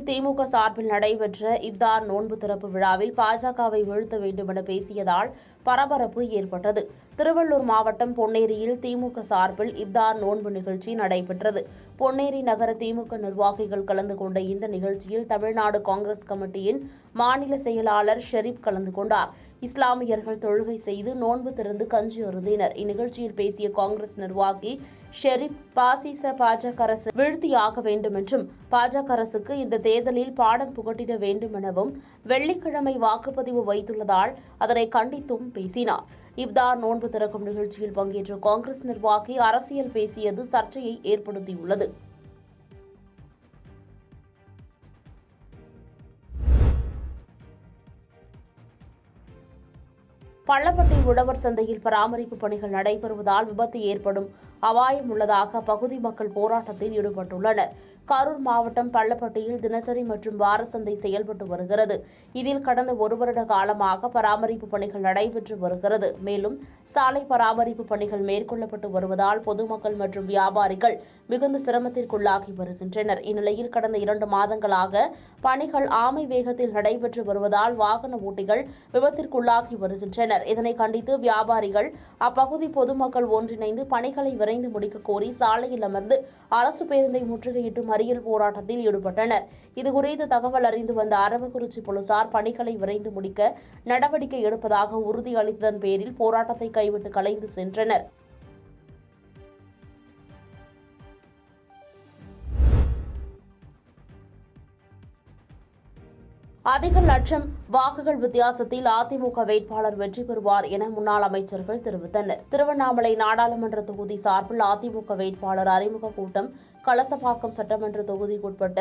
திமுக சார்பில் நடைபெற்ற இப்தார் நோன்பு திறப்பு விழாவில் பாஜகவை வீழ்த்த வேண்டும் என பேசியதால் பரபரப்பு ஏற்பட்டது. திருவள்ளூர் மாவட்டம் பொன்னேரியில் திமுக சார்பில் இப்தார் நோன்பு நிகழ்ச்சி நடைபெற்றது. பொன்னேரி நகர திமுக நிர்வாகிகள் கலந்து கொண்ட இந்த நிகழ்ச்சியில் தமிழ்நாடு காங்கிரஸ் கமிட்டியின் மாநில செயலாளர் ஷெரீப் கலந்து கொண்டார். இஸ்லாமியர்கள் தொழுகை செய்து நோன்பு திறந்து கஞ்சி அருந்தினர். இந்நிகழ்ச்சியில் பேசிய காங்கிரஸ் நிர்வாகி ஷெரீப், பாஜக அரசு வீழ்த்தியாக வேண்டும் என்றும், பாஜக அரசுக்கு இந்த தேர்தலில் பாடம் புகட்டிட வேண்டும் எனவும், வெள்ளிக்கிழமை வாக்குப்பதிவு வைத்துள்ளதால் அதனை கண்டித்தும் பேசினார். இப்தார் நோன்பு திறக்கும் நிகழ்ச்சியில் பங்கேற்ற காங்கிரஸ் நிர்வாகி அரசியல் பேசியது சர்ச்சையை ஏற்படுத்தியுள்ளது. பள்ளப்பட்டி உழவர் சந்தையில் பராமரிப்பு பணிகள் நடைபெறுவதால் விபத்து ஏற்படும் அபாயம் உள்ளதாக அப்பகுதி மக்கள் போராட்டத்தில் ஈடுபட்டுள்ளனர். கரூர் மாவட்டம் பள்ளப்பட்டியில் தினசரி மற்றும் வார சந்தை செயல்பட்டு வருகிறது. இதில் கடந்த ஒரு வருட காலமாக பராமரிப்பு பணிகள் நடைபெற்று வருகிறது. மேலும் சாலை பராமரிப்பு பணிகள் மேற்கொள்ளப்பட்டு வருவதால் பொதுமக்கள் மற்றும் வியாபாரிகள் மிகுந்த சிரமத்திற்குள்ளாகி வருகின்றனர். இந்நிலையில் கடந்த 2 மாதங்களாக பணிகள் ஆமை வேகத்தில் நடைபெற்று வருவதால் வாகன ஓட்டிகள் விபத்திற்குள்ளாகி வருகின்றனர். இதனை கண்டித்து வியாபாரிகள், அப்பகுதி பொதுமக்கள் ஒன்றிணைந்து பணிகளை விரைந்து முடிக்க கோரி சாலையில் அமர்ந்து அரசு பேருந்தை முற்றுகையிட்டு மறியல் போராட்டத்தில் ஈடுபட்டனர். இதுகுறித்து தகவல் அறிந்து வந்த அரவக்குறிச்சி போலீசார் பணிகளை விரைந்து முடிக்க நடவடிக்கை எடுப்பதாக உறுதியளித்ததன் பேரில் போராட்டத்தை கைவிட்டு கலைந்து சென்றனர். அதிக லட்சம் வாக்குகள் வித்தியாசத்தில் அதிமுக வேட்பாளர் வெற்றி பெறுவார் என முன்னாள் அமைச்சர்கள் தெரிவித்தனர். திருவண்ணாமலை நாடாளுமன்ற தொகுதி சார்பில் அதிமுக வேட்பாளர் அறிமுக கூட்டம் கலசப்பாக்கம் சட்டமன்ற தொகுதிக்குட்பட்ட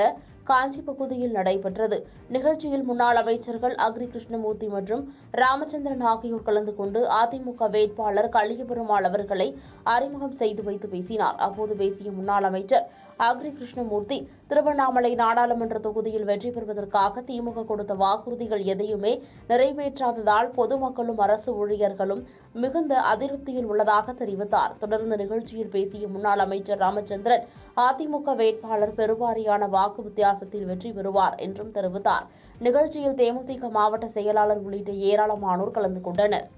காஞ்சி பகுதியில் நடைபெற்றது. நிகழ்ச்சியில் முன்னாள் அமைச்சர்கள் அக்ரி கிருஷ்ணமூர்த்தி மற்றும் ராமச்சந்திரன் ஆகியோர் கலந்து கொண்டு அதிமுக வேட்பாளர் கலியபெருமாள் அவர்களை அறிமுகம் செய்து வைத்து பேசினார். அப்போது பேசிய முன்னாள் அமைச்சர் அக்ரி கிருஷ்ணமூர்த்தி, திருவண்ணாமலை நாடாளுமன்ற தொகுதியில் வெற்றி பெறுவதற்காக திமுக கொடுத்த வாக்குறுதிகள் எதையுமே நிறைவேற்றாததால் பொதுமக்களும் அரசு ஊழியர்களும் மிகுந்த அதிருப்தியில் உள்ளதாக தெரிவித்தார். தொடர்ந்து நிகழ்ச்சியில் பேசிய முன்னாள் அமைச்சர் ராமச்சந்திரன், அதிமுக வேட்பாளர் பெருவாரியான வாக்கு வித்தியாசத்தில் வெற்றி பெறுவார் என்றும் தெரிவித்தார். நிகழ்ச்சியில் தேமுதிக மாவட்ட செயலாளர் உள்ளிட்ட ஏராளமானோர் கலந்து கொண்டனர்.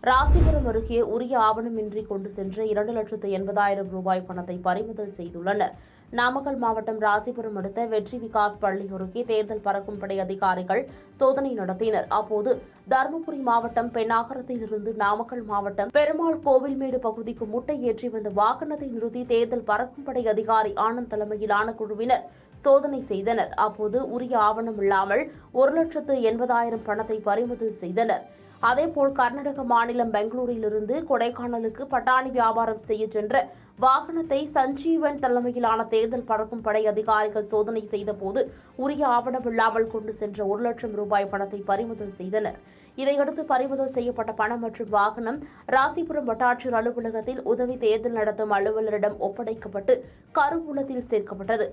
ராசிபுரம் அருகே உரிய ஆவணமின்றி கொண்டு சென்ற 2,80,000 ரூபாய் பணத்தை பறிமுதல் செய்துள்ளனர். நாமக்கல் மாவட்டம் ராசிபுரம் அடுத்த வெற்றி விகாஸ் பள்ளி அருகே தேர்தல் பறக்கும் படை அதிகாரிகள் சோதனை நடத்தினர். அப்போது தருமபுரி மாவட்டம் பெண்ணாகரத்திலிருந்து நாமக்கல் மாவட்டம் பெருமாள் கோவில்மேடு பகுதிக்கு முட்டை ஏற்றி வந்த வாகனத்தை நிறுத்தி தேர்தல் பறக்கும் படை அதிகாரி ஆனந்த் தலைமையிலான குழுவினர் சோதனை செய்தனர். அப்போது உரிய ஆவணம் இல்லாமல் 1,80,000 பணத்தை பறிமுதல் செய்தனர். அதேபோல் கர்நாடக மாநிலம் பெங்களூரிலிருந்து கொடைக்கானலுக்கு பட்டாணி வியாபாரம் செய்ய சென்ற வாகனத்தை சஞ்சீவன் தலைமையிலான தேர்தல் பறக்கும் படை அதிகாரிகள் சோதனை செய்தபோது உரிய ஆவணம் இல்லாமல் கொண்டு சென்ற 1,00,000 ரூபாய் பணத்தை பறிமுதல் செய்தனர். இதையடுத்து பறிமுதல் செய்யப்பட்ட பணம் மற்றும் வாகனம் ராசிபுரம் வட்டாட்சியர் அலுவலகத்தில் உதவி தேர்தல் நடத்தும் அலுவலரிடம் ஒப்படைக்கப்பட்டு கருவூலத்தில் சேர்க்கப்பட்டது.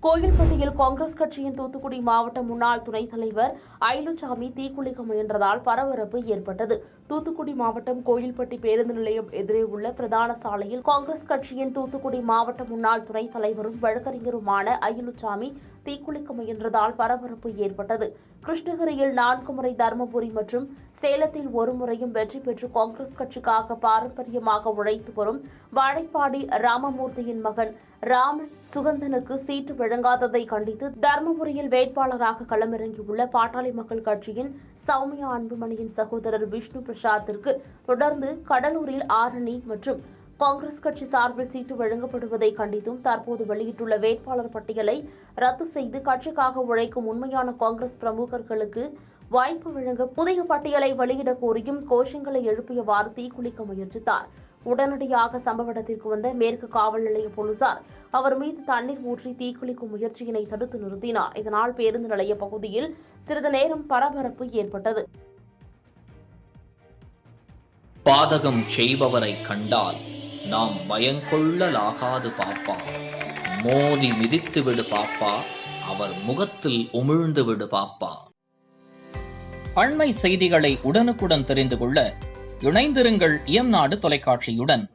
கோயில்பட்டியில் காங்கிரஸ் கட்சியின் தூத்துக்குடி மாவட்ட முன்னாள் துணைத் தலைவர் ஐலுச்சாமி தீக்குளிக்க முயன்றதால் பரபரப்பு ஏற்பட்டது. தூத்துக்குடி மாவட்டம் கோயில்பட்டி பேருந்து நிலையம் எதிரே உள்ள பிரதான சாலையில் காங்கிரஸ் கட்சியின் தூத்துக்குடி மாவட்ட முன்னாள் துணைத் தலைவரும் வழக்கறிஞருமான ஐலுச்சாமி தீக்குளிக்க முயன்றதால் பரபரப்பு ஏற்பட்டது. கிருஷ்ணகிரியில் 4 முறை, தருமபுரி மற்றும் சேலத்தில் 1 முறையும் வெற்றி பெற்று காங்கிரஸ் கட்சிக்காக பாரம்பரியமாக உழைத்து வரும் வாழைப்பாடி ராமமூர்த்தியின் மகன் ராமன் சுகந்தனுக்கு சீட்டு வழங்காததை கண்டித்து தருமபுரியில் வேட்பாளராக களமிறங்கியுள்ள பாட்டாளி மக்கள் கட்சியின் சௌமியா அன்புமணியின் சகோதரர் விஷ்ணு பிரசாத்திற்கு தொடர்ந்து கடலூரில் ஆரணி மற்றும் காங்கிரஸ் கட்சி சார்பில் சீட்டு வழங்கப்படுவதை கண்டித்தும் தற்போது வெளியிட்டுள்ள வேட்பாளர் பட்டியலை ரத்து செய்து கட்சிக்காக உழைக்கும் உண்மையான காங்கிரஸ் பிரமுகர்களுக்கு வாய்ப்பு வழங்க புதிய பட்டியலை வெளியிட கோரியும் கோஷங்களை எழுப்பியவாறு தீக்குளிக்க முயற்சித்தார். உடனடியாக சம்பவ இடத்திற்கு வந்த மேற்கு காவல் நிலைய போலீசார் அவர் மீது தண்ணீர் ஊற்றி தீக்குளிக்கும் முயற்சியினை தடுத்து நிறுத்தினார். இதனால் பேருந்து நிலைய பகுதியில் சிறிது நேரம் பரபரப்பு ஏற்பட்டது. பாதகம் செய்பவரை கண்டால் நாம் பயங்கொள்ளலாகாது பாப்பா. மோதி மிதித்து விடு பாப்பா, அவர் முகத்தில் உமிழ்ந்து விடு பாப்பா. அண்மை செய்திகளை உடனுக்குடன் தெரிந்து கொள்ள இணைந்திருங்கள் இயம்நாடு தொலைக்காட்சியுடன்.